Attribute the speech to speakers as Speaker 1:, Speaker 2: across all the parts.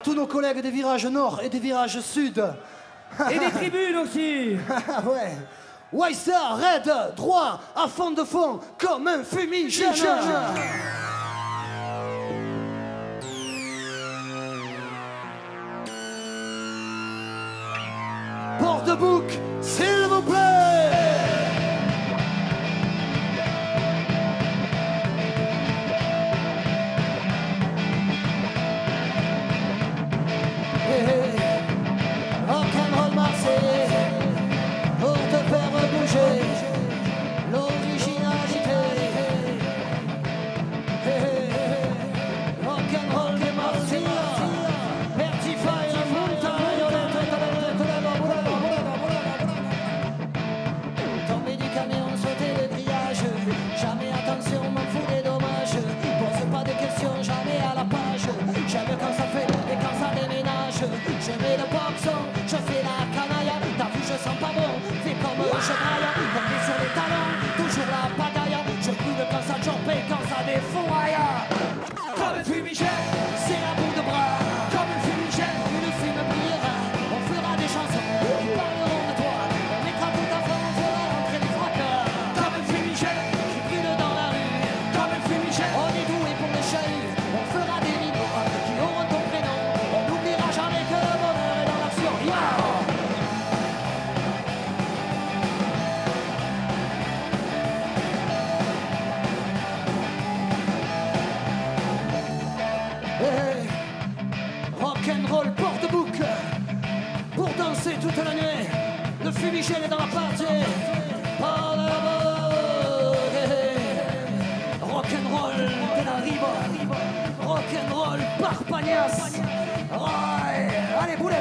Speaker 1: Tous nos collègues des virages nord et des virages sud.
Speaker 2: Et des tribunes aussi.
Speaker 1: Ouais. Waystar, raid, droit, à fond de fond, comme un fumigène. Port de bouc, s'il vous plaît. Rock'n'roll Marseille, pour te faire bouger l'originalité. Rock'n'roll des Marseillais, Vertify la montagne. Tomber du camion, sauter le grillage, jamais attention, m'en fous des dommages. Pose pas de questions, jamais à la page. J'aime quand ça fait et quand ça déménage. Je mets le boxon, je fais la canaille. T'as vu, je sens pas bon, fais comme je braille. Tombé sur les talons, toujours la pagaille. Je brûle quand ça chope et quand ça défouraille. Comme un fumigène, c'est à bout de bras. Comme un fumigène, une fume brillera. On fera des chansons qui parleront de toi. On mettra tout à fond, on fera rentrer des fracas. Comme un fumigène, qui brûle dans la rue. Comme un fumigène, on est doué pour les chahuts. On fera des minots qui auront ton prénom. On n'oubliera jamais que le bonheur est dans l'action. Hey, rock'n'roll porte-bouc pour danser toute la nuit. Le fumigène est dans la partie. Par la mode. Hey, rock'n'roll de la riba. Rock'n'roll par Pagnas. Ouais. Allez, boulez,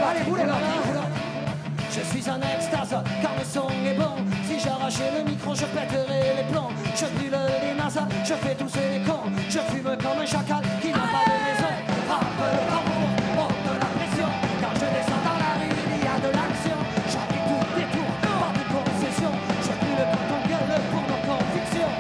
Speaker 1: je suis en extase car le son est bon. Si j'arrachais le micro, je pèterais les plombs. Je brûle les nasas, je fais tousser les cons. Je fume comme un chacal qui n'a pas de maison. Frappe le tambour, monte la pression. Quand je descends dans la rue, il y a de l'action. J'habite tout détour, pas de concession. Je brûle quand on gueule pour nos convictions.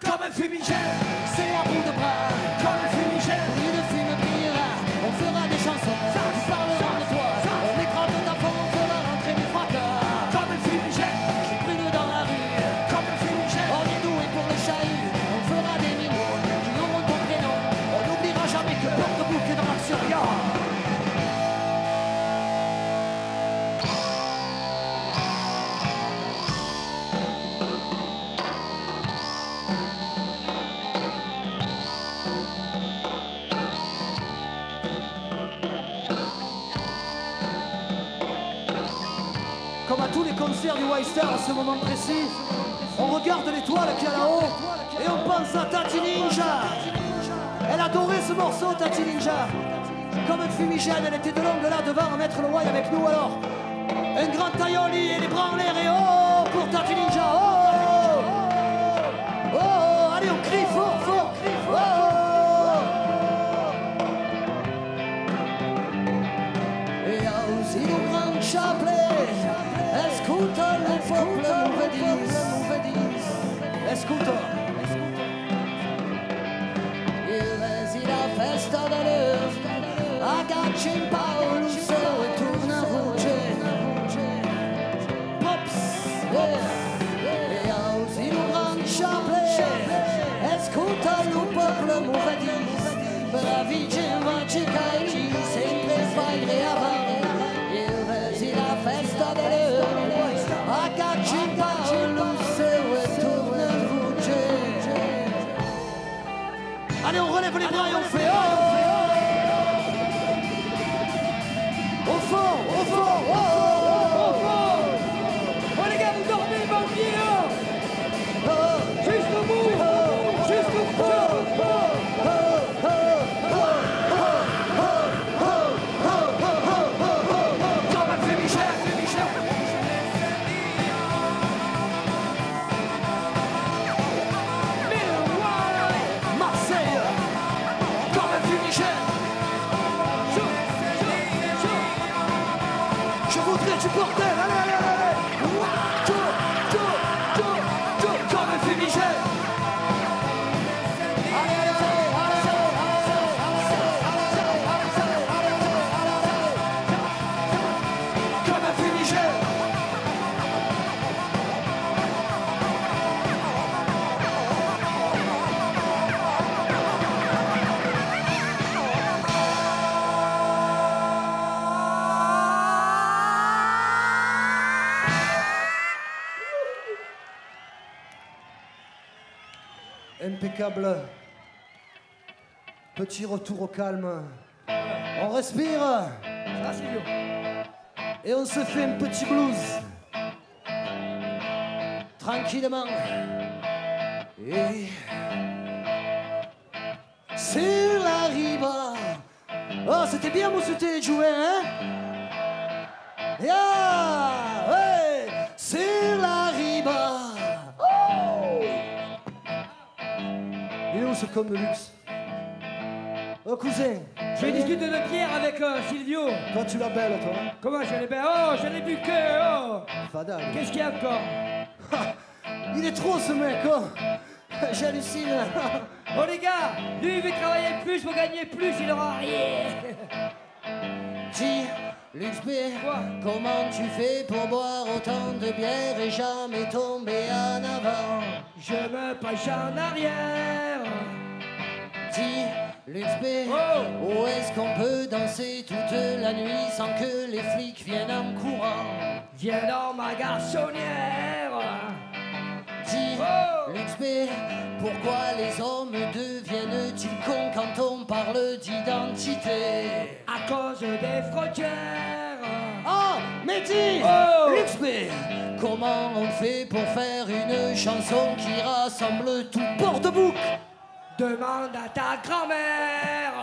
Speaker 1: Comme un fumigène, c'est à bout de bras. Comme un fumigène, une fume brillera. On fera des chansons qui parleront de toi. On mettra tout à fond, on fera rentrer des fracas. Comme un fumigène, qui brûle dans la rue. Comme un fumigène, on est doué pour le chahut. On fera des minots qui auront ton prénom. On n'oubliera jamais que porte-bouc est dans l'action. Comme à tous les concerts du Waystar à ce moment précis, on regarde l'étoile qui est là-haut et on pense à Tati Ninja. Elle adorait ce morceau, Tati Ninja. Comme un fumigène, elle était de longue là devant à mettre le why avec nous alors. Un grand tailloli et les bras en l'air et oh pour Tati Ninja. Oh, oh, oh, allez on crie fort, fort, oh, oh. Et aussi le grand chapelet. Escuta le peuple movedis. Escuta. Il est la festa de l'heure. Agacci Paolo se retourne à rouge. Pops. Et aussi le grand chapelet. Escuta le peuple movedis. Bravi Gianvacicai, sempre fai avant. La festa de l'heure, Agacci Paolo se retourne à rouge. Allez, on relève les bras et on fait oh. Au fond, au fond, oh, oh, oh, oh.
Speaker 2: Oh les gars, vous dormez, banquier là.
Speaker 1: Oh,
Speaker 2: Juste au bout, juste au bout.
Speaker 1: je voudrais du bordel, allez, allez, allez. Comme un fumigène. Allez, allez, allez, allez, allez, allez, allez, allez, allez, allez, allez, allez, allez, allez, allez, allez, allez, allez, allez, allez, impeccable. Petit retour au calme. On respire.
Speaker 2: Ça, Silvio.
Speaker 1: Et on se fait un petit blues. Tranquillement. Et sur la rive. Oh, c'était bien, mon c'était joué, hein? Yeah, ouais, sur la rive. Oh. Il est où ce con de luxe? Oh, cousin.
Speaker 2: Je discute de Pierre avec Silvio.
Speaker 1: Toi, tu la belle, toi. Hein?
Speaker 2: Comment je l'ai bien? Oh, je l'ai buté, oh.
Speaker 1: Fada. lui.
Speaker 2: Qu'est-ce qu'il y a encore?
Speaker 1: Il est trop, ce mec, oh. J'hallucine.
Speaker 2: Oh les gars, lui il veut travailler plus pour gagner plus, il aura rien.
Speaker 1: Dis, Luxp,
Speaker 2: Quoi?
Speaker 1: comment tu fais pour boire autant de bière et jamais tomber en avant?
Speaker 2: Je me penche en arrière.
Speaker 1: Dis, Luxp,
Speaker 2: Oh.
Speaker 1: où est-ce qu'on peut danser toute la nuit sans que les flics viennent en courant?
Speaker 2: Viens dans ma garçonnière.
Speaker 1: Dis,
Speaker 2: Oh.
Speaker 1: Luxp, pourquoi les hommes deviennent-ils cons quand on parle d'identité?
Speaker 2: À cause des frontières.
Speaker 1: Oh, mais dis,
Speaker 2: Oh.
Speaker 1: Luxp, comment on fait pour faire une chanson qui rassemble tout Port-de-Bouc?
Speaker 2: Demande à ta grand-mère.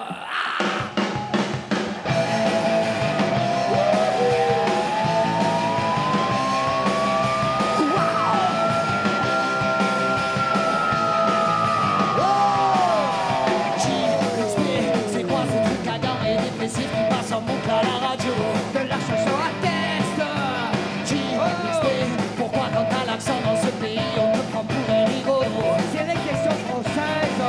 Speaker 1: C'est quoi ce truc à gants et dépressif qui passe en boucle à la radio?
Speaker 2: De la chanson à test.
Speaker 1: Pourquoi quand t'as l'accent dans ce pays on te prend pour un rigolo?
Speaker 2: C'est les questions françaises.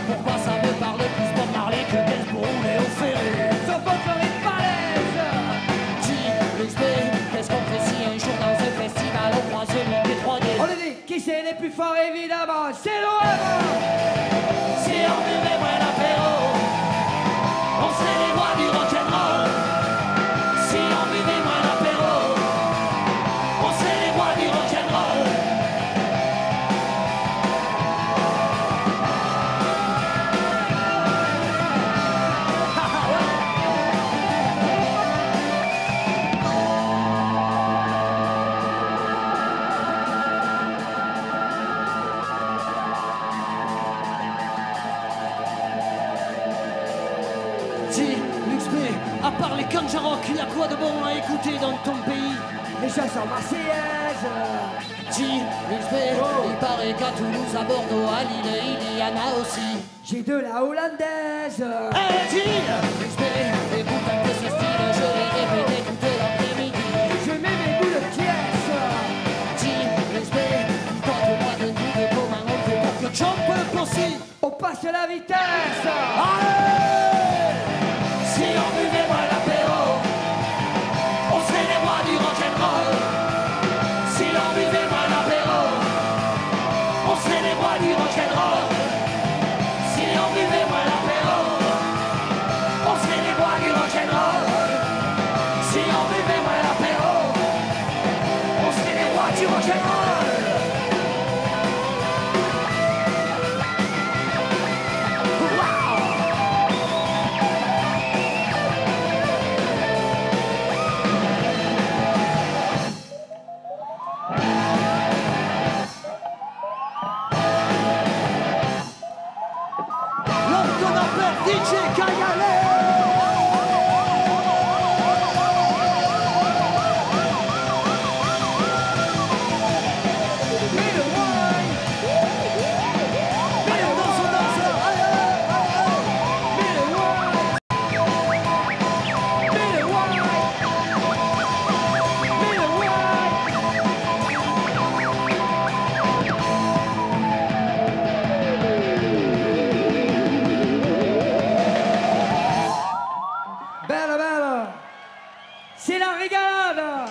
Speaker 1: Pourquoi ça me parle plus Bob Marley que Gainsbourg ou Léo Ferré?
Speaker 2: Sauf qu'on ferait balèze.
Speaker 1: Qu'est-ce qu'on fait si un jour dans un festival on croise des 3D?
Speaker 2: On le dit, qui c'est les plus forts évidemment? C'est l'OM.
Speaker 1: Si on buvait moins l'apéro, on serait les rois du rock'n'roll. Si on buvait moins l'apéro, on serait les rois du rock'n'roll. Dis, Luxp, à part les Kanjarok, il y a quoi de bon à écouter dans ton pays?
Speaker 2: Les chansons marseillaises.
Speaker 1: Dis, Luxp, il paraît qu'à Toulouse, à Bordeaux, à Lille, il y en a aussi.
Speaker 2: J'ai de la hollandaise.
Speaker 1: Eh, dis, Luxp, écoute un peu ce style, je l'ai répété toute l'après-midi.
Speaker 2: Je mets mes boules de pièces.
Speaker 1: Dis, Luxp, tente-moi de nous de comment on fait pour que Jump possible.
Speaker 2: On passe la vitesse.
Speaker 1: Allez! Si on buvait moins l'apéro, on serait les rois du rock'n'roll. Si on buvait moins l'apéro, on serait les rois du rock'n'roll. Si on buvait moins l'apéro, on serait les rois du rock'n'roll. Si on buvait moins l'apéro, on serait les rois du rock'n'roll. L'homme qu'on appelle DJ Kayale.
Speaker 2: Belle, belle. C'est la régalade.